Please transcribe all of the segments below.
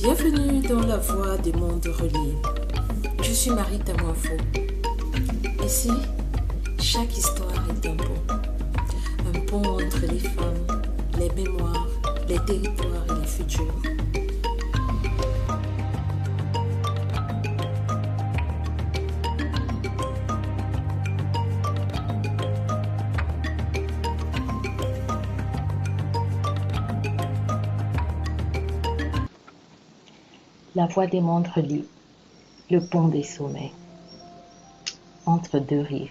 Bienvenue dans la voie des mondes reliés. Je suis Marie Tamoafo. Ici, chaque histoire est un pont entre les femmes, les mémoires, les territoires et les futurs. La voie des mondes relie, le pont des sommets, entre deux rives.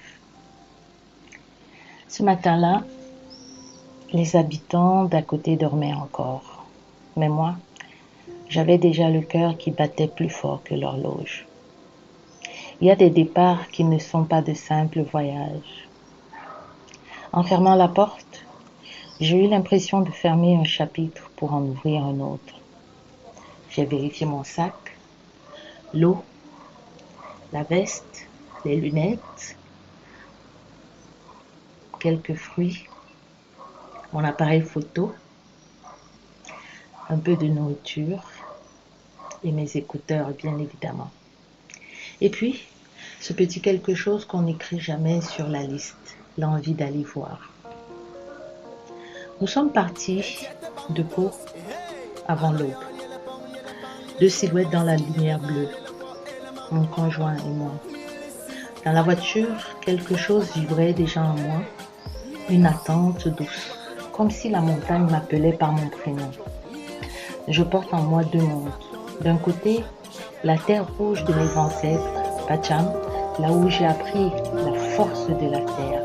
Ce matin-là, les habitants d'à côté dormaient encore. Mais moi, j'avais déjà le cœur qui battait plus fort que l'horloge. Il y a des départs qui ne sont pas de simples voyages. En fermant la porte, j'ai eu l'impression de fermer un chapitre pour en ouvrir un autre. J'ai vérifié mon sac, l'eau, la veste, les lunettes, quelques fruits, mon appareil photo, un peu de nourriture et mes écouteurs, bien évidemment. Et puis, ce petit quelque chose qu'on n'écrit jamais sur la liste, l'envie d'aller voir. Nous sommes partis de Pau avant l'aube. 2 silhouettes dans la lumière bleue, mon conjoint et moi. Dans la voiture, quelque chose vibrait déjà en moi, une attente douce, comme si la montagne m'appelait par mon prénom. Je porte en moi 2 mondes. D'un côté, la terre rouge de mes ancêtres, Pacham, là où j'ai appris la force de la terre.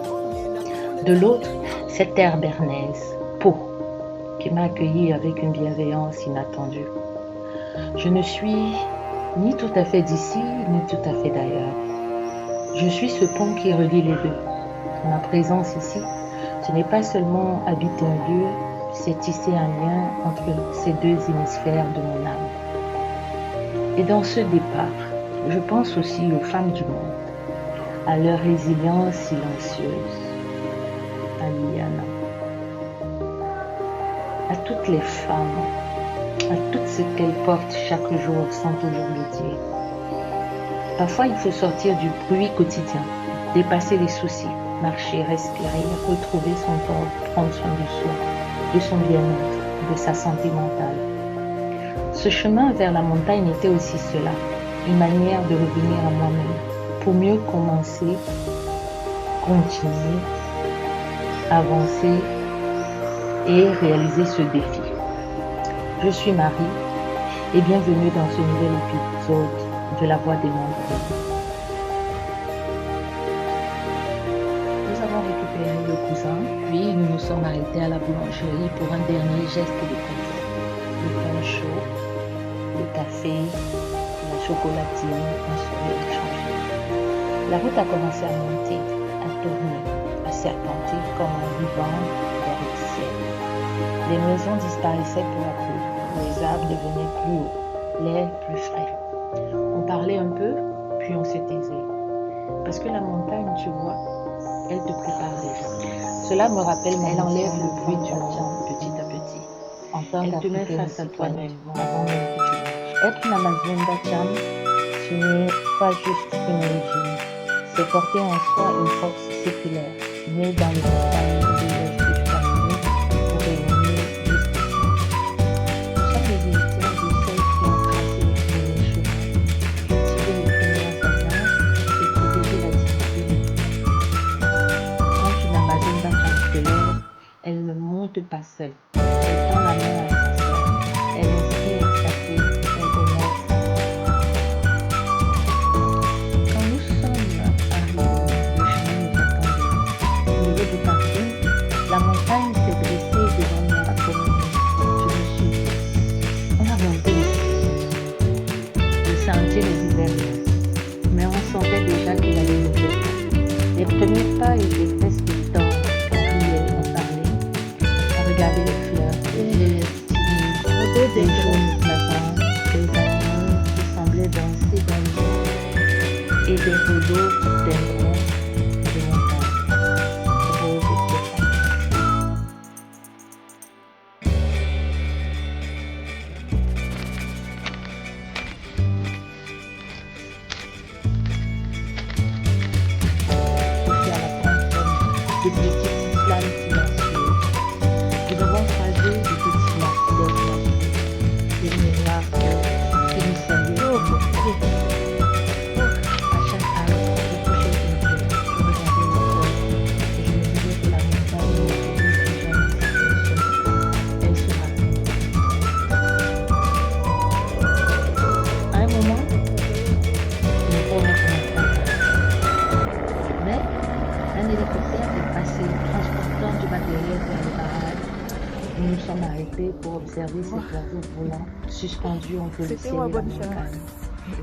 De l'autre, cette terre bernaise, Pau, qui m'a accueilli avec une bienveillance inattendue. Je ne suis ni tout à fait d'ici, ni tout à fait d'ailleurs. Je suis ce pont qui relie les deux. Ma présence ici, ce n'est pas seulement habiter un lieu, c'est tisser un lien entre ces 2 hémisphères de mon âme. Et dans ce départ, je pense aussi aux femmes du monde, à leur résilience silencieuse, à Liliana, à toutes les femmes, à tout ce qu'elles portent chaque jour sans toujours le dire. Parfois, il faut sortir du bruit quotidien, dépasser les soucis, marcher, respirer, retrouver son corps, prendre soin de soi, de son bien-être, de sa santé mentale. Ce chemin vers la montagne était aussi cela, une manière de revenir à moi-même, pour mieux commencer, continuer, avancer et réaliser ce défi. Je suis Marie et bienvenue dans ce nouvel épisode de La Voie des mondes. Nous avons récupéré le cousin, puis nous nous sommes arrêtés à la boulangerie pour un dernier geste de confort. Le pain chaud, le café, la chocolatine, un sourire échangé. La route a commencé à monter, à tourner, à serpenter comme un ruban vers le ciel. Les maisons disparaissaient peu à peu. Les arbres devenaient plus hauts, l'air plus frais. On parlait un peu, puis on se taisait. Parce que la montagne, tu vois, elle te prépare déjà. Cela me rappelle, elle enlève le bruit du monde petit à petit. Elle te met face à toi-même avant même que tu marches. Être une Amazone Bacham, ce n'est pas juste une origine. C'est porter en soi une force séculaire, née dans les montagnes de l'Est du Cameroun pour rayonner jusqu'ici. Nous sommes les héritiers de celles qui ont tracé les premiers chemins, cultivé les premières alliances et protégé la diversité. Quand une Amazone Bacham se lève, elle ne monte pas seule. Elle tend la main à sa sœur. Elle inspire sa fille. Elle honore sa sœur. Quand nous sommes arrivés, le chemin nous attendait. Au milieu du parking, la montagne s'est dressée devant moi comme une maison. Je me suis dit, on a monté le sentier les hivernait, mais on sentait déjà qu'il allait nous bloquer. Les premiers pas étaient presque évidents. On riait, on parlait, on regardait les films. de petites flammes silencieuses. Nous avons croisé de petits lacs des miroirs qui nous saluaient. À chaque arbre, je touchais une fleur, je regardais le corps et je me disais que la montagne ne faisait jamais cette chose. Elle se raconte. À un moment, le pont ne commençait pas. Mais un hélicoptère est passé, transportant du matériel vers le barrage. Nous nous sommes arrêtés pour observer cet oiseau volant suspendu entre le ciel et la montagne.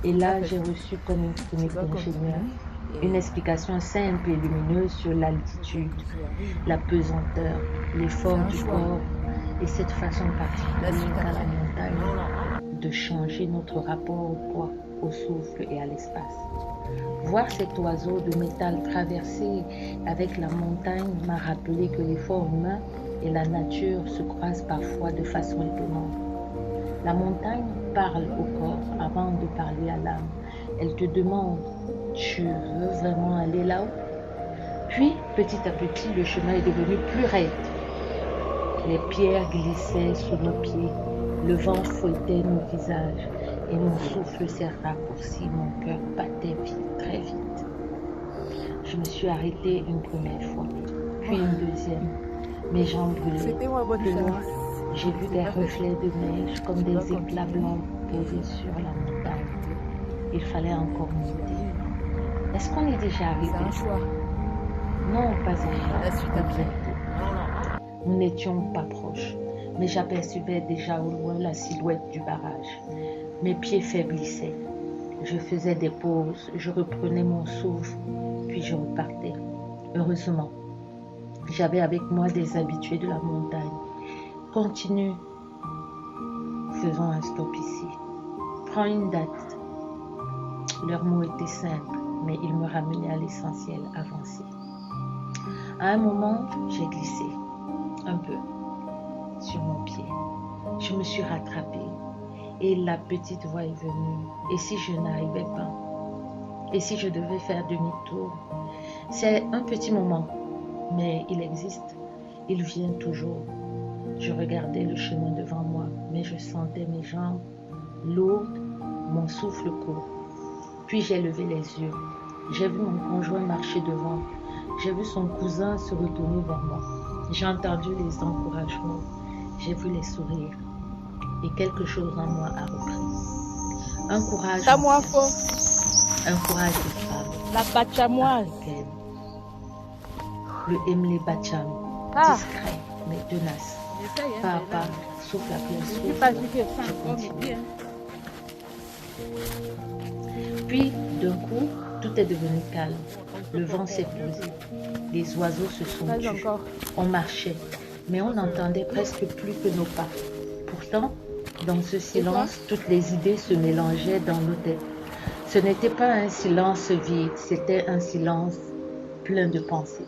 Et là, j'ai reçu comme une chronique d'ingénieur une explication simple et lumineuse sur l'altitude, la pesanteur, l'effort du corps et cette façon particulière qu'a la montagne de changer notre rapport au poids, au souffle et à l'espace. Voir cet oiseau de métal traverser avec la montagne m'a rappelé que l'effort humain et la nature se croisent parfois de façon étonnante. La montagne parle au corps avant de parler à l'âme. Elle te demande, tu veux vraiment aller là-haut? Puis, petit à petit, le chemin est devenu plus raide. Les pierres glissaient sous nos pieds, le vent fouettait nos visages et mon souffle s'est raccourci, mon cœur battait vite, très vite. Je me suis arrêtée une première fois, puis une deuxième. Mes jambes brûlaient. Plus loin, j'ai vu des reflets de neige comme des éclats blancs posés sur la montagne. Il fallait encore monter. Est-ce qu'on est déjà arrivé? Non, pas encore. Bientôt. Nous n'étions pas proches, mais j'apercevais déjà au loin la silhouette du barrage. Mes pieds faiblissaient. Je faisais des pauses, je reprenais mon souffle, puis je repartais. Heureusement, j'avais avec moi des habitués de la montagne. Continue. Faisons un stop ici. Prends une date. Leurs mots étaient simples, mais ils me ramenaient à l'essentiel, avancer. À un moment, j'ai glissé un peu sur mon pied. Je me suis rattrapée et la petite voix est venue. Et si je n'arrivais pas? Et si je devais faire demi-tour? C'est un petit moment, mais il existe. Il vient toujours. Je regardais le chemin devant moi, mais je sentais mes jambes lourdes, mon souffle court. Puis j'ai levé les yeux. J'ai vu mon conjoint marcher devant. J'ai vu son cousin se retourner vers moi. J'ai entendu les encouragements. J'ai vu les sourires. Et quelque chose en moi a repris. Un courage. Un courage de femme. La bachamoise. Africaine. Le Emle Bacham. Discret, mais tenace. Pas à pas, souffle après souffle. Puis, d'un coup, tout est devenu calme. Le vent s'est posé. Les oiseaux se sont tus. On marchait, mais on n'entendait presque plus que nos pas. Pourtant, dans ce silence, toutes les idées se mélangeaient dans nos têtes. Ce n'était pas un silence vide, c'était un silence plein de pensées.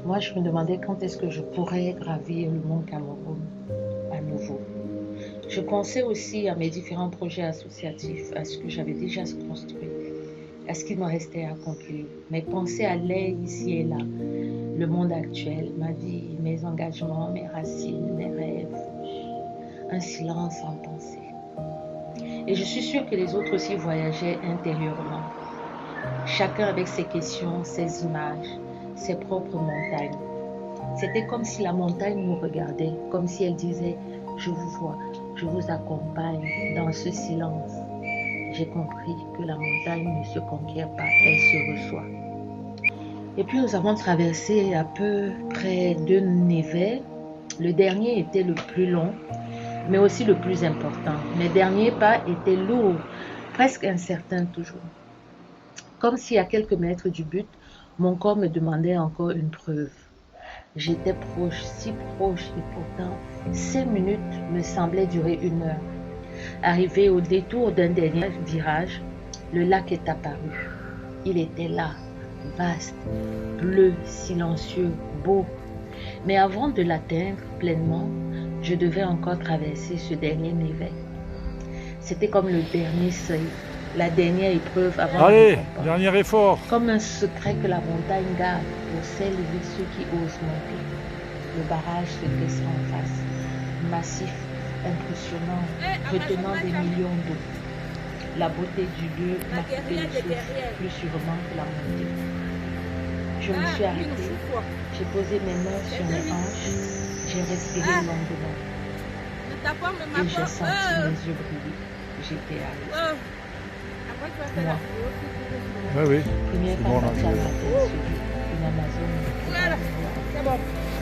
Moi, je me demandais quand est-ce que je pourrais gravir le mont Cameroun à nouveau. Je pensais aussi à mes différents projets associatifs, à ce que j'avais déjà construit, à ce qu'il me restait à accomplir. Mes pensées allaient ici et là. Le monde actuel, ma vie, mes engagements, mes racines, mes rêves. Un silence en pensée. Et je suis sûre que les autres aussi voyageaient intérieurement. Chacun avec ses questions, ses images, ses propres montagnes. C'était comme si la montagne nous regardait, comme si elle disait « Je vous vois, je vous accompagne dans ce silence ». J'ai compris que la montagne ne se conquiert pas, elle se reçoit. Et puis nous avons traversé à peu près 2 névets. Le dernier était le plus long, mais aussi le plus important. Mes derniers pas étaient lourds, presque incertains toujours. Comme si à quelques mètres du but, mon corps me demandait encore une preuve. J'étais proche, si proche, et pourtant 5 minutes me semblaient durer 1 heure. Arrivé au détour d'un dernier virage, le lac est apparu. Il était là, vaste, bleu, silencieux, beau. Mais avant de l'atteindre pleinement, je devais encore traverser ce dernier névet. C'était comme le dernier seuil. la dernière épreuve avant la Allez, récompense. dernier effort. Comme un secret que la montagne garde pour celles et ceux qui osent monter. Le barrage se dressera en face, massif, impressionnant, retenant des millions d'eau. La beauté du lieu m'a coupé le souffle, plus sûrement que la montée. Je me suis arrêtée, j'ai posé mes mains sur mes hanches, j'ai respiré longuement et j'ai senti mes yeux briller. J'étais à moi. Oui, oui. Première C'est fois bon, que là. j'ai suivi une Amazone.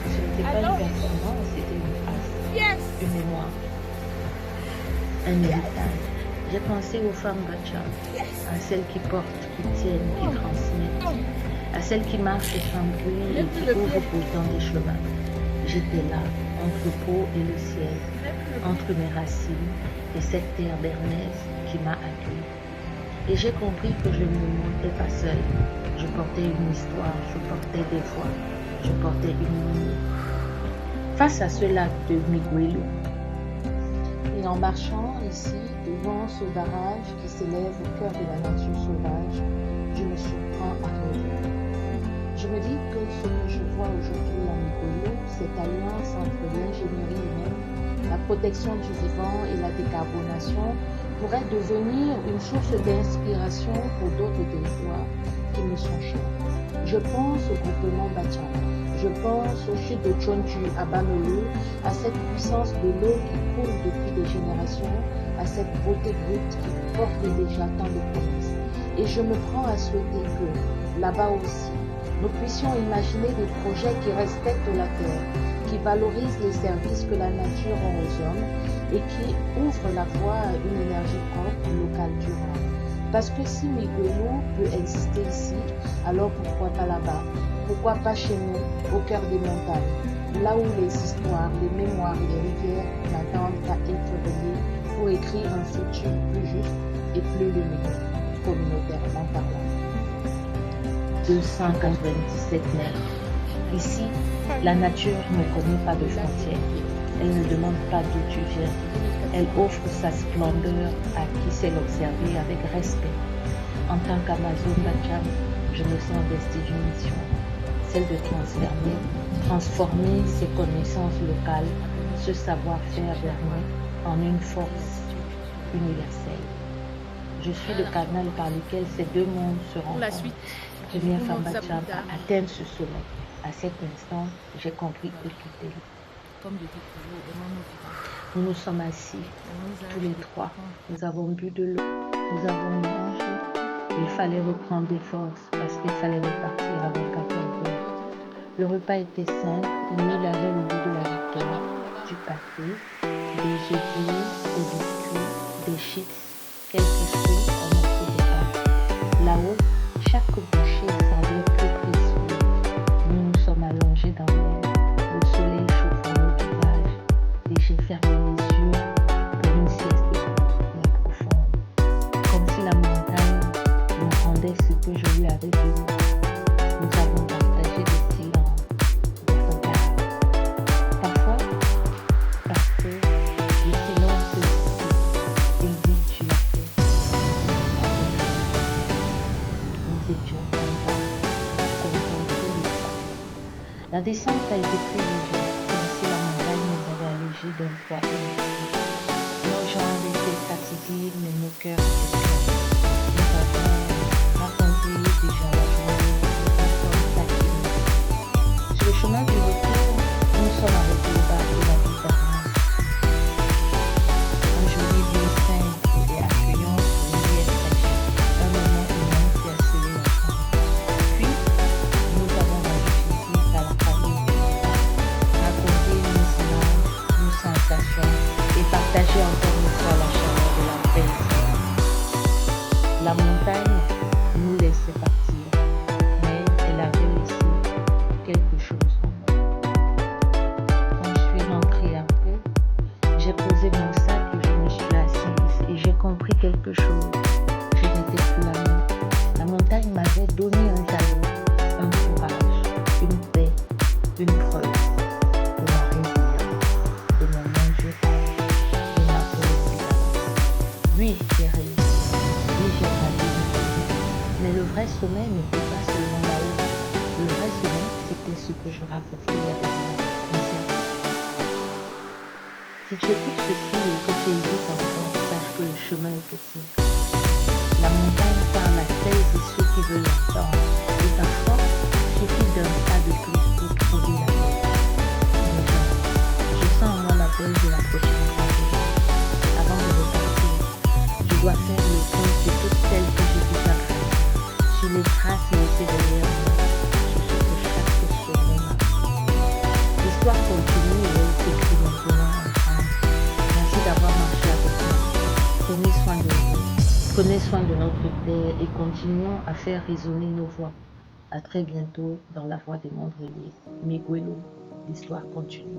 Ce n'était pas une performance, c'était une phrase, une mémoire, un héritage. J'ai pensé aux femmes Bacham, à celles qui portent, qui tiennent, qui transmettent, à celles qui marchent sans bruit et qui ouvrent pourtant des chemins. J'étais là, entre le pot et le ciel, entre mes racines et cette terre bernaise qui m'a accueilli. Et j'ai compris que je ne montais pas seule. Je portais une histoire, je portais des voix, je portais une ligne. Face à ce lac de Miguelo, et en marchant ici, devant ce barrage qui s'élève au cœur de la nature sauvage, je me surprends à rêver. Je me dis que ce que je vois aujourd'hui à Miguelo, cette alliance entre l'ingénierie humaine, la protection du vivant et la décarbonation, pourrait devenir une source d'inspiration pour d'autres territoires qui me sont chers. Je pense au groupement Bacham, je pense au chute de Tchontu à Bamele, à cette puissance de l'eau qui coule depuis des générations, à cette beauté brute qui porte déjà tant de promesses. Et je me prends à souhaiter que, là-bas aussi, nous puissions imaginer des projets qui respectent la terre, qui valorisent les services que la nature rend aux hommes et qui ouvrent la voie à une énergie propre, locale, durable. Parce que si Miguelo peut exister ici, alors pourquoi pas là-bas? Pourquoi pas chez nous, au cœur des montagnes, là où les histoires, les mémoires et les rivières n'attendent qu'à être reliées pour écrire un futur plus juste et plus lumineux, communautairement parlant. 297 mètres. Ici, la nature ne connaît pas de frontières. Elle ne demande pas d'où tu viens. Elle offre sa splendeur à qui sait l'observer avec respect. En tant qu'Amazone Bacham, je me sens investie d'une mission, celle de transformer ces connaissances locales, ce savoir-faire bernin en une force universelle. Je suis le canal par lequel ces deux mondes se rencontrent. Première femme Bacham à atteindre ce sommet. À cet instant, j'ai compris écouter. Nous nous sommes assis, tous les trois. Nous avons bu de l'eau, nous avons mangé. Il fallait reprendre des forces parce qu'il fallait repartir avec 14 heures. Le repas était simple, mais il avait le goût de la victoire. Du pâté, des œufs, des biscuits, des chips, quelques fruits, un morceau de pain. Là-haut, chaque bouchée semblait plus précieuse. Nous nous sommes allongés dans l'air, le soleil chauffant nos visages, et j'ai fermé les yeux pour une sieste mais profonde. Comme si la montagne me rendait ce que je lui avais donné. Nous avons partagé des silences, des regards. Parfois, parce que le silence est ici, il dit tu as fait. Nous étions la descente a été plus légère, comme si la montagne nous avait allégé d'un poids inutile. Nos jambes étaient fatiguées, mais nos cœurs étaient pleins. Nous avons raconté déjà la journée, nous sommes fatigués. Sur le chemin du retour, nous nous sommes arrêtés au bar de la ville d'Armas. Un joli lieu simple et accueillant pour une vie fraîche, un moment humain qui a scellé la fin. Puis, nous avons rendu visite à la famille de raconter nos images, nos sensations et partager encore une fois la chaleur de la paix. La montagne nous laissait partir, mais elle avait laissé quelque chose en nous. Quand je suis rentrée après, j'ai posé mon sac et je me suis assise et j'ai compris quelque chose. Je n'étais plus la même. La montagne m'avait donné un jalon, un courage, une paix, une preuve de ma résilience, de mon endurance, de ma sommet n'était pas seulement là-haut. Le vrai sommet, c'était ce que je racontais avec ma misère. Si tu écoutes ceci et que tu hésites encore, sache que le chemin est possible. La montagne parle à celles et ceux qui veulent l'entendre. Et parfois, il suffit d'un pas de plus pour trouver la paix. Je sens en moi la veille de la prochaine journée. Avant de repartir, je dois faire le compte de toutes celles que j'ai vues passer, sur les traces laissées derrière moi, sur ce que chaque souvenir m'a appris. L'histoire continue et elle s'écrit maintenant ensemble. Merci d'avoir marché avec moi. Prenez soin de vous. Prenez soin de notre Terre et continuons à faire résonner nos voix. À très bientôt dans la voix des mondes reliés. Miguelo, l'histoire continue.